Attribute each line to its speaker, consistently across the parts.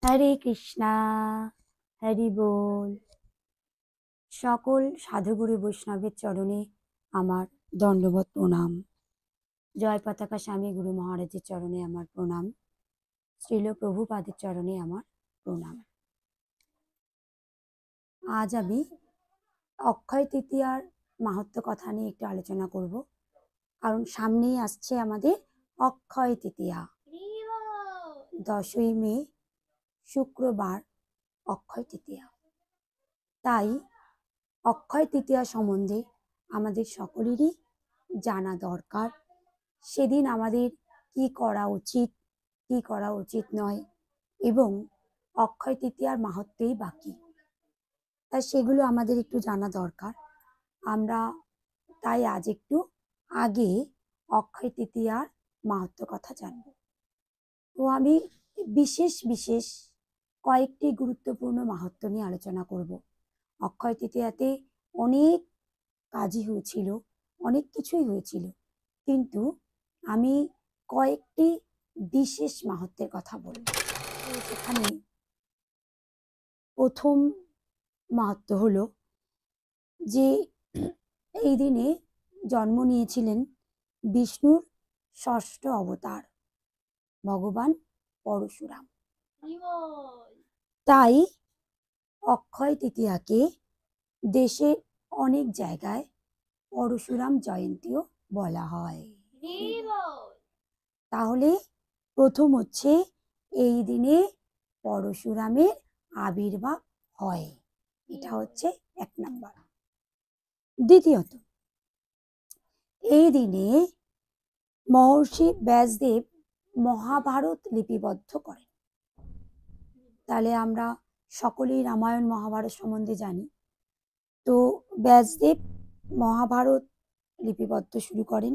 Speaker 1: হরে কৃষ্ণা, হরি বল। সকল সাধুগুরু বৈষ্ণবের চরণে আমার দণ্ডবত প্রণাম। জয় পতাকা স্বামী গুরু মহারাজের চরণে আমার প্রণাম। শ্রীল প্রভুপাদের চরণে আমার প্রণাম। আজ আমি অক্ষয় তৃতীয়ার মাহাত্ম্য কথা নিয়ে একটু আলোচনা করব, কারণ সামনেই আসছে আমাদের অক্ষয় তৃতীয়া। 10ই মে শুক্রবার অক্ষয় তৃতীয়া। তাই অক্ষয় তৃতীয়া সম্বন্ধে আমাদের সকলেরই জানা দরকার। সেদিন আমাদের কি করা উচিত, কি করা উচিত নয়, এবং অক্ষয় তৃতীয়ার মাহাত্ম্যই বাকি, তাই সেগুলো আমাদের একটু জানা দরকার। আমরা তাই আজ একটু আগে অক্ষয় তৃতীয়ার মাহাত্ম্য কথা জানব। তো আমি বিশেষ বিশেষ কয়েকটি গুরুত্বপূর্ণ মাহাত্ম্য নিয়ে আলোচনা করব। অক্ষয় তৃতীয়াতে অনেক কাজই হয়েছিল, অনেক কিছুই হয়েছিল, কিন্তু আমি কয়েকটি বিশেষ মাহাত্ম্যের কথা বলব। সেখানে প্রথম মাহাত্ম্য হলো যে এই দিনে জন্ম নিয়েছিলেন বিষ্ণুর ষষ্ঠ অবতার ভগবান পরশুরাম। তাই অক্ষয় তৃতীয়াকে দেশের অনেক জায়গায় পরশুরাম জয়ন্তীও বলা হয়। তাহলে প্রথম হচ্ছে এই দিনে পরশুরামের আবির্ভাব হয়, এটা হচ্ছে 1 নাম্বার। দ্বিতীয়ত, এই দিনে মহর্ষি ব্যাসদেব মহাভারত লিপিবদ্ধ করেন। তাহলে আমরা সকলেই রামায়ণ মহাভারত সম্বন্ধে জানি। তো ব্যাসদেব মহাভারত লিপিবদ্ধ শুরু করেন,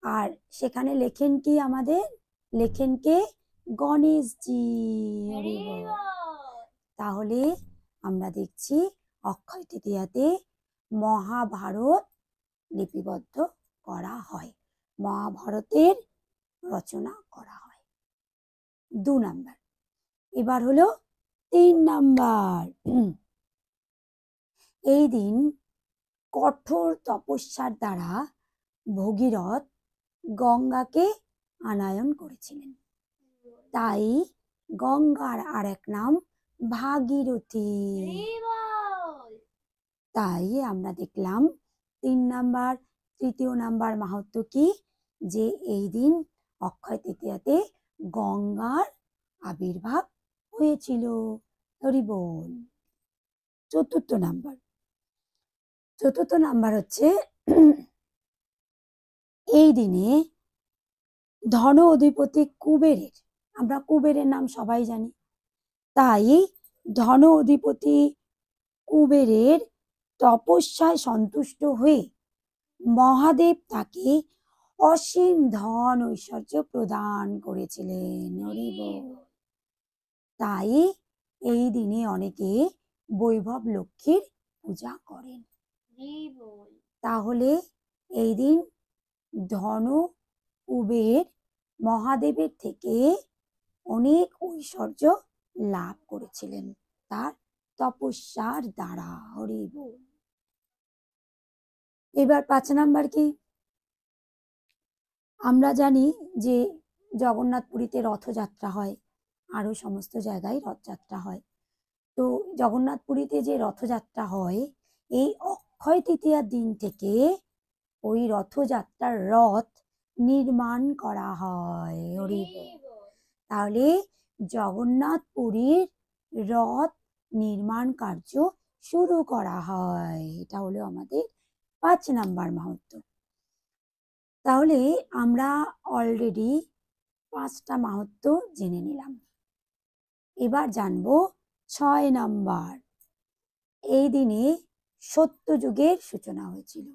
Speaker 1: আর সেখানে লেখেন কি আমাদের, লেখেন কে? গণেশজি। তাহলে আমরা দেখছি অক্ষয় তৃতীয়াতে মহাভারত লিপিবদ্ধ করা হয়, মহাভারতের রচনা করা হয়। 2 নাম্বার। এবার হলো 3 নাম্বার। এই দিন কঠোর তপস্যার দ্বারা ভগীরথ গঙ্গাকে আনয়ন করেছিলেন, তাই গঙ্গার আর এক নাম ভাগীরথী। তাই আমরা দেখলাম 3 নাম্বার। তৃতীয় নাম্বার মাহাত্ম্য কি? যে এই দিন অক্ষয় তৃতীয়াতে গঙ্গার আবির্ভাব হয়েছিল। হরি বল। চতুর্থ নাম্বার হচ্ছে এই দিনে ধন অধিপতি কুবেরের, আমরা কুবেরের নাম সবাই জানি, তাই ধন অধিপতি কুবেরের তপস্যায় সন্তুষ্ট হয়ে মহাদেব তাকে অসীম ধন ঐশ্বর্য প্রদান করেছিলেন। তাই এই দিনে অনেকে বৈভব লক্ষ্মীর পূজা করেন। তাহলে এই দিন ধন কুবের মহাদেবের থেকে অনেক ঐশ্বর্য লাভ করেছিলেন তার তপস্যার দ্বারা। হরি বল। এবার 5 নাম্বার কি? আমরা জানি যে জগন্নাথপুরীতে রথযাত্রা হয়, আরো সমস্ত জায়গায় রথযাত্রা হয়। তো জগন্নাথপুরীতে যে রথযাত্রা হয়, এই অক্ষয় তৃতীয়ার দিন থেকে ওই রথযাত্রার রথ নির্মাণ করা হয়। হরি বল। তাহলে জগন্নাথপুরীর রথ নির্মাণ কার্য শুরু করা হয়। এটা হলো আমাদের 5 নাম্বার মাহাত্ম্য। তাহলে আমরা অলরেডি 5টা মাহাত্ম্য জেনে নিলাম। এবার জানবো 6 নাম্বার। এই দিনে সত্যযুগের সূচনা হয়েছিল।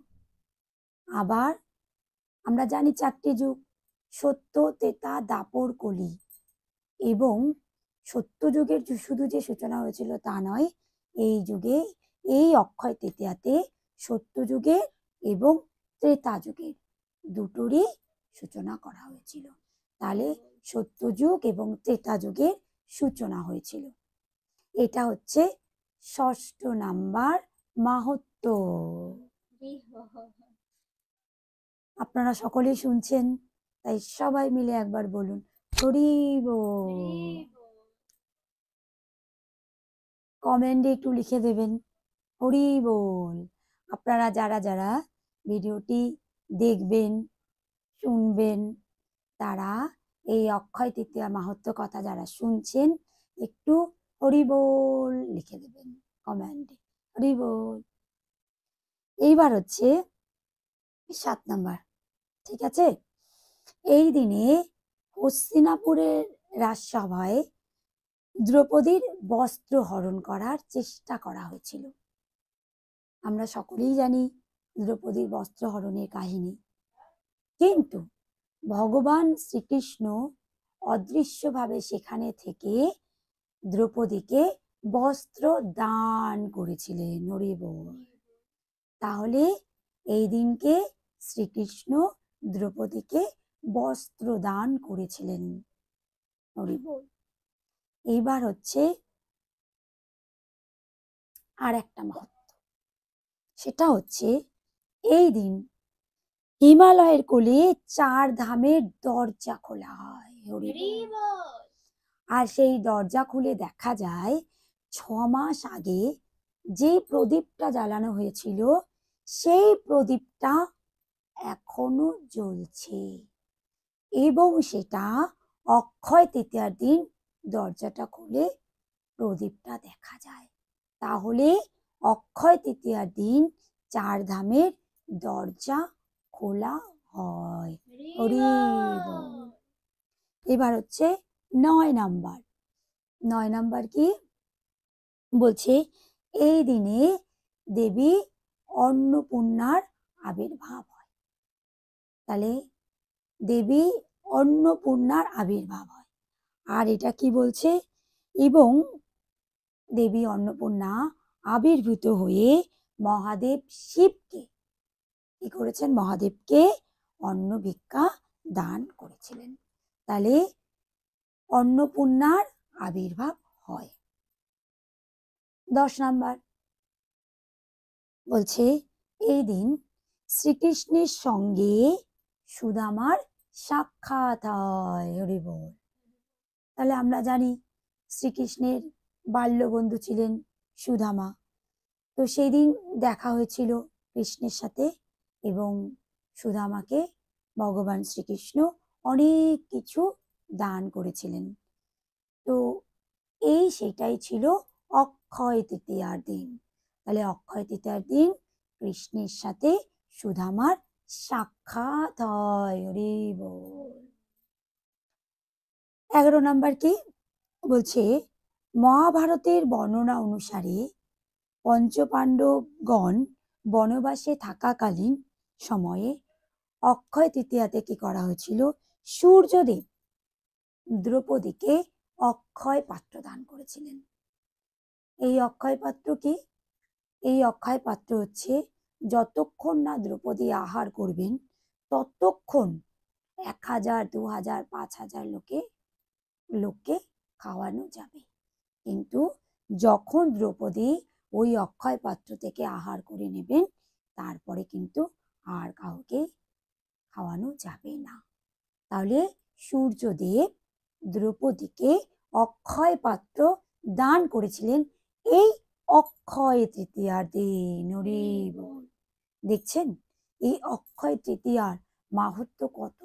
Speaker 1: আবার আমরা জানি 4টি যুগ, সত্য, ত্রেতা, দ্বাপর, কলি। এবং সত্যযুগের শুধু যে সূচনা হয়েছিল তা নয়, এই যুগে, এই অক্ষয় তৃতীয়াতে সত্যযুগে এবং ত্রেতা যুগের দুটোরই সূচনা করা হয়েছিল। তাহলে সত্যযুগ এবং ত্রেতা যুগের সূচনা হয়েছিল। এটা হচ্ছে 6ষ্ঠ নাম্বার মাহাত্ম্য। আপনারা সকলেই শুনছেন, তাই সবাই মিলে একবার বলুন হরি বল। কমেন্টে একটু লিখে দেবেন হরি বল। আপনারা যারা যারা ভিডিওটি দেখবেন শুনবেন তারা এই অক্ষয় তৃতীয়া মাহাত্ম্য কথা যারা শুনছেন একটু হরি বল লিখে দেবেন কমেন্টে, হরি বল। এইবার হচ্ছে 7 নাম্বার, ঠিক আছে। এই দিনে হস্তিনাপুরের রাজসভায় দ্রৌপদীর বস্ত্র হরণ করার চেষ্টা করা হয়েছিল। আমরা সকলেই জানি দ্রৌপদীর বস্ত্র হরণের কাহিনী, কিন্তু ভগবান শ্রীকৃষ্ণ অদৃশ্যভাবে সেখানে থেকে দ্রৌপদীকে বস্ত্র দান করেছিলেন। হরি বল। তাহলে এই দিনকে শ্রীকৃষ্ণ দ্রৌপদীকে বস্ত্র দান করেছিলেন। হরি বল। এইবার হচ্ছে আর একটা মাহাত্ম্য, সেটা হচ্ছে এই দিন হিমালয়ের কোলে 4 ধামের দরজা খোলা হয়। হরি বল। আর সেই দরজা খুলে দেখা যায় 6 মাস আগে যে প্রদীপটা জ্বালানো হয়েছিল সেই প্রদীপটা এখনো জ্বলছে এবং সেটা অক্ষয় তৃতীয়ার দিন দরজাটা খুলে প্রদীপটা দেখা যায়। তাহলে অক্ষয় তৃতীয়ার দিন 4 ধামের দরজা খোলা হয়। হরি বল। এবার হচ্ছে 9 নাম্বার। 9 নাম্বার কি বলছে, এই দিনে দেবী অন্নপূর্ণার আবির্ভাব হয়। তাহলে দেবী অন্নপূর্ণার আবির্ভাব হয়। আর এটা কি বলছে, এবং দেবী অন্নপূর্ণা আবির্ভূত হয়ে মহাদেব শিবকে কি করেছেন, মহাদেবকে অন্ন ভিক্ষা দান করেছিলেন। তাহলে অন্নপূর্ণার আবির্ভাব হয়। 10 নাম্বার বলছে, এই দিন শ্রীকৃষ্ণের সঙ্গে সুদামার সাক্ষাৎ হয়। হরি বল। তাহলে আমরা জানি শ্রীকৃষ্ণের বাল্যবন্ধু ছিলেন সুদামা। তো সেই দিন দেখা হয়েছিল কৃষ্ণের সাথে এবং সুদামাকে ভগবান শ্রীকৃষ্ণ অনেক কিছু দান করেছিলেন। তো সেটাই ছিল অক্ষয় তৃতীয়ার দিন। তাহলে অক্ষয় তৃতীয়ার দিন কৃষ্ণের সাথে সুদামার সাক্ষাৎ হয়। হরি বল। 11 নাম্বার কি বলছে, মহাভারতের বর্ণনা অনুসারে পঞ্চপাণ্ডবগণ বনবাসে থাকাকালীন সময়ে অক্ষয় তৃতীয়াতে কি করা হয়েছিল, সূর্যদেব দ্রৌপদীকে অক্ষয় পাত্র দান করেছিলেন। এই অক্ষয় পাত্র কি, এই অক্ষয় পাত্র হচ্ছে যতক্ষণ না দ্রৌপদী আহার করবেন ততক্ষণ 1000, 2000, 5000 লোককে খাওয়ানো যাবে। কিন্তু যখন দ্রৌপদী ওই অক্ষয় পাত্র থেকে আহার করে নেবেন তারপরে কিন্তু আর কাউকে খাওয়ানো যাবে না। তাহলে সূর্যদেব দ্রৌপদীকে অক্ষয় পাত্র দান করেছিলেন এই অক্ষয় তৃতীয়ার দিন। হরি বল। দেখছেন এই অক্ষয় তৃতীয়ার মাহাত্ম্য কত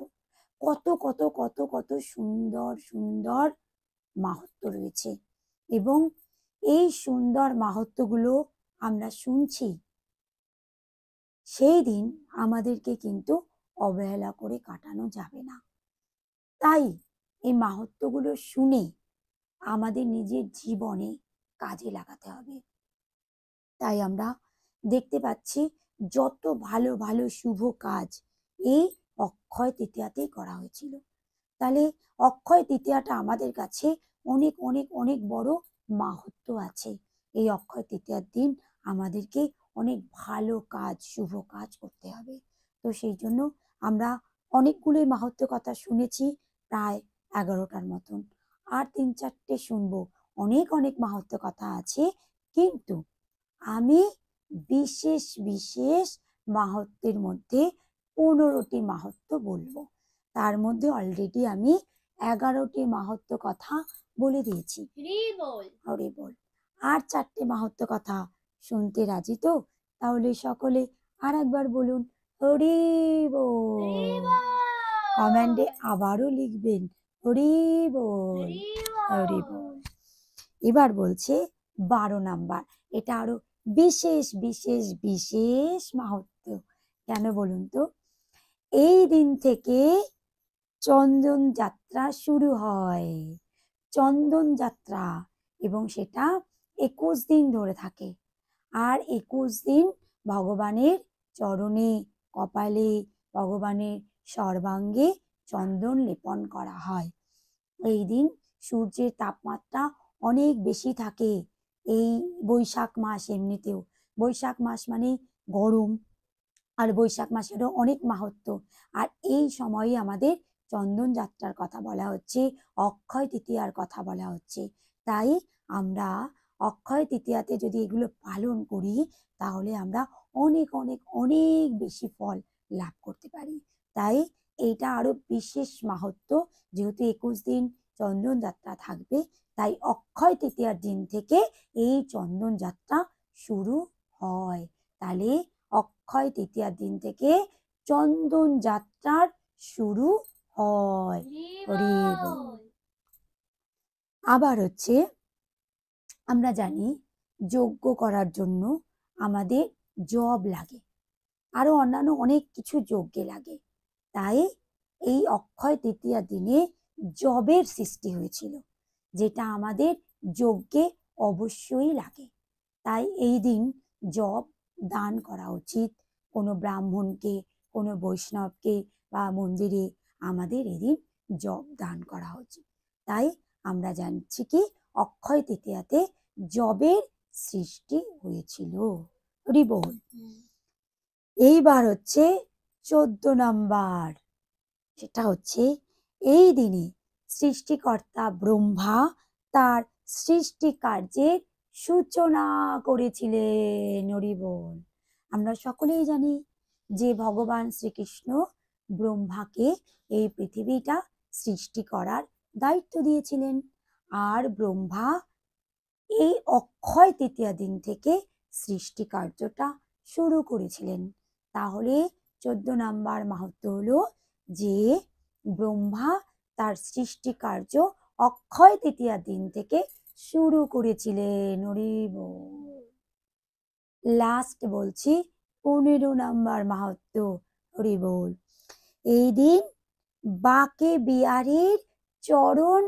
Speaker 1: কত কত কত কত সুন্দর সুন্দর মাহাত্ম্য রয়েছে, এবং এই সুন্দর মাহাত্ম্যগুলো আমরা শুনছি। সেই দিন আমাদেরকে কিন্তু অবহেলা করে কাটানো যাবে না। তাই এই মাহাত্ম্যগুলো শুনে আমাদের নিজের জীবনে কাজে লাগাতে হবে। তাই আমরা দেখতে পাচ্ছি যত ভালো ভালো শুভ কাজ এই অক্ষয় তৃতীয়াতেই করা হয়েছিল। তাহলে অক্ষয় তৃতীয়াটা আমাদের কাছে অনেক অনেক অনেক বড় মাহাত্ম্য আছে। এই অক্ষয় তৃতীয়ার দিন আমাদেরকে অনেক ভালো কাজ শুভ কাজ করতে হবে। তো সেই জন্য আমরা অনেকগুলোই মাহাত্ম্য কথা শুনেছি, প্রায় 11টার মতন। আর 3-4টে শুনবো। অনেক অনেক মাহাত্ম্য কথা আছে, কিন্তু আমি বিশেষ বিশেষ মাহাত্ম্যের মধ্যে 15টি মাহাত্ম্য বলবো। তার মধ্যে অলরেডি আমি 11টি মাহাত্ম্য কথা বলে দিয়েছি। হরি বল। আর 4টে মাহাত্ম্য কথা শুনতে রাজি তো? তাহলে সকলে আর একবার বলুন, হরি বল। কমেন্টে আবারও লিখবেন, হরি বল, হরি বল। এবার বলছে 12 নাম্বার, এটা আরো বিশেষ বিশেষ বিশেষ মাহাত্ম্য। কেন বলুন তো? এই দিন থেকে চন্দন যাত্রা শুরু হয়, চন্দন যাত্রা, এবং সেটা 21 দিন ধরে থাকে। আর 21 দিন ভগবানের চরণে, কপালে, ভগবানের সর্বাঙ্গে চন্দন লেপন করা হয়। এই দিন সূর্যের তাপমাত্রা অনেক বেশি থাকে। এই বৈশাখ মাস, এমনিতেও বৈশাখ মাস মানে গরম, আর বৈশাখ মাসেরও অনেক মাহাত্ম্য। আর এই সময়ে আমাদের চন্দন যাত্রার কথা বলা হচ্ছে, অক্ষয় তৃতীয়ার কথা বলা হচ্ছে। তাই আমরা অক্ষয় তৃতীয়াতে যদি এগুলো পালন করি, তাহলে আমরা অনেক অনেক অনেক বেশি ফল লাভ করতে পারি। তাই এইটা আরো বিশেষ মাহাত্ম্য। যেহেতু 21 দিন চন্দন যাত্রা থাকবে, তাই অক্ষয় তৃতীয়ার দিন থেকে এই চন্দন যাত্রা শুরু হয়। তাহলে অক্ষয় তৃতীয়ার দিন থেকে চন্দন যাত্রার শুরু হয়। হরি বল। আবার হচ্ছে, আমরা জানি যজ্ঞ করার জন্য আমাদের জব লাগে, আরো অন্যান্য অনেক কিছু যজ্ঞে লাগে। তাই এই অক্ষয় তৃতীয়ার দিনে জবের সৃষ্টি হয়েছিল, যেটা আমাদের যজ্ঞে অবশ্যই লাগে। তাই এই দিন জব দান করা উচিত। কোনো ব্রাহ্মণকে, কোনো বৈষ্ণবকে বা মন্দিরে আমাদের এদিন জব দান করা উচিত। তাই আমরা জানছি কি অক্ষয় তৃতীয়াতে জবের সৃষ্টি হয়েছিল। হরি বল। এইবার হচ্ছে 14 নাম্বার, সেটা হচ্ছে এই দিনে সৃষ্টিকর্তা ব্রহ্মা তার সৃষ্টি কার্যের সূচনা করেছিলেন। হরি বল। আমরা সকলেই জানি যে ভগবান শ্রীকৃষ্ণ ব্রহ্মাকে এই পৃথিবীটা সৃষ্টি করার দায়িত্ব দিয়েছিলেন। আর ব্রহ্মা এই অক্ষয় তৃতীয়া দিন থেকে সৃষ্টি কার্যটা শুরু করেছিলেন। তাহলে 14 নাম্বার মাহাত্ম্য হলো যে ব্রহ্মা তার সৃষ্টি কার্য অক্ষয় তৃতীয়া দিন থেকে শুরু করেছিলেন। হরি বল। লাস্ট বলছি 15 নাম্বার মাহাত্ম্য। হরি বল। এই দিন বাকে বিহারীর চরণ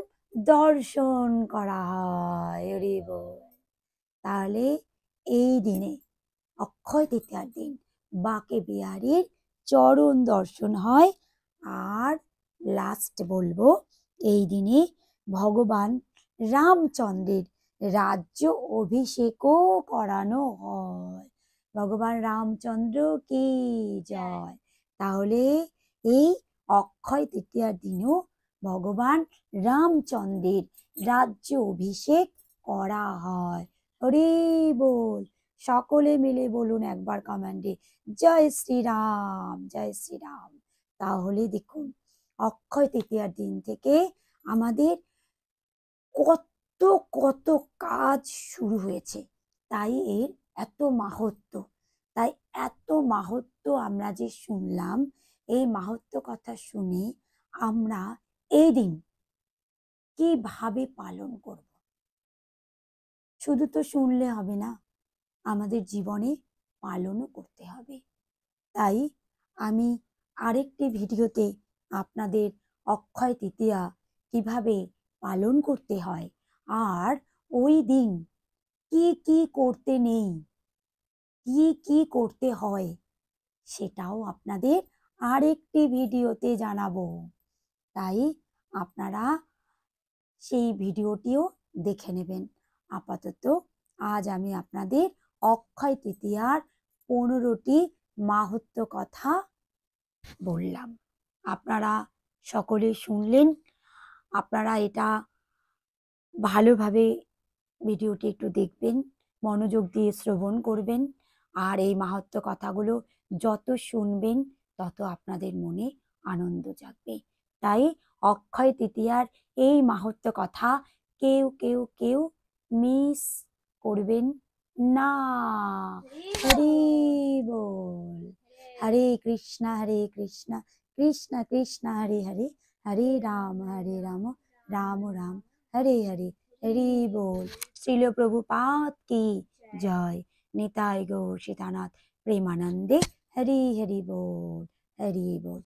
Speaker 1: দর্শন করা হয়। হরি বল। তাহলে এই দিনে অক্ষয় তৃতীয়ার দিন বাকে বিহারীর চরণ দর্শন হয়। আর লাস্ট বলবো, এই দিনে ভগবান রামচন্দ্রের রাজ্য অভিষেকও করানো হয়। ভগবান রামচন্দ্র কি জয়। তাহলে এই অক্ষয় তৃতীয়ার দিনও ভগবান রামচন্দ্রের রাজ্য অভিষেক করা হয়। হরি বল। সকলে মিলে বলুন একবার কমেন্টে, জয় শ্রীরাম, জয় শ্রীরাম। তাহলে দেখুন, অক্ষয় তৃতীয়ার দিন থেকে আমাদের কত কত কাজ শুরু হয়েছে। তাই এর এত মাহাত্ম্য। তাই এত মাহাত্ম্য আমরা যে শুনলাম, এই মাহাত্ম্য কথা শুনে আমরা এই দিন কিভাবে পালন করব? শুধু তো শুনলে হবে না, আমাদের জীবনে পালনও করতে হবে। তাই আমি আরেকটি ভিডিওতে আপনাদের অক্ষয় তৃতীয়া কিভাবে পালন করতে হয় আর ওই দিন কি কি করতে নেই, কি কি করতে হয়, সেটাও আপনাদের আরেকটি ভিডিওতে জানাবো। তাই আপনারা সেই ভিডিওটিও দেখে নেবেন। আপাতত আজ আমি আপনাদের অক্ষয় তৃতীয়ার 15টি মাহাত্ম্য কথা বললাম। আপনারা সকলে শুনলেন, আপনারা এটা ভালোভাবে ভিডিওটি একটু দেখবেন, মনোযোগ দিয়ে শ্রবণ করবেন। আর এই মাহাত্ম্য কথাগুলো যত শুনবেন তত আপনাদের মনে আনন্দ জাগবে। তাই অক্ষয় তৃতীয়ার এই মাহাত্ম্য কথা কেউ কেউ কেউ মিস করবেন না। হরি বল। হরে কৃষ্ণ কৃষ্ণ কৃষ্ণ হরে হরে, হরে রাম রাম রাম হরে হরে। হরি বল। শ্রীল প্রভুপাদ কি জয়। নিতাই গৌর সীতানাথ প্রেমানন্দে হরি হরি বল, হরি বল।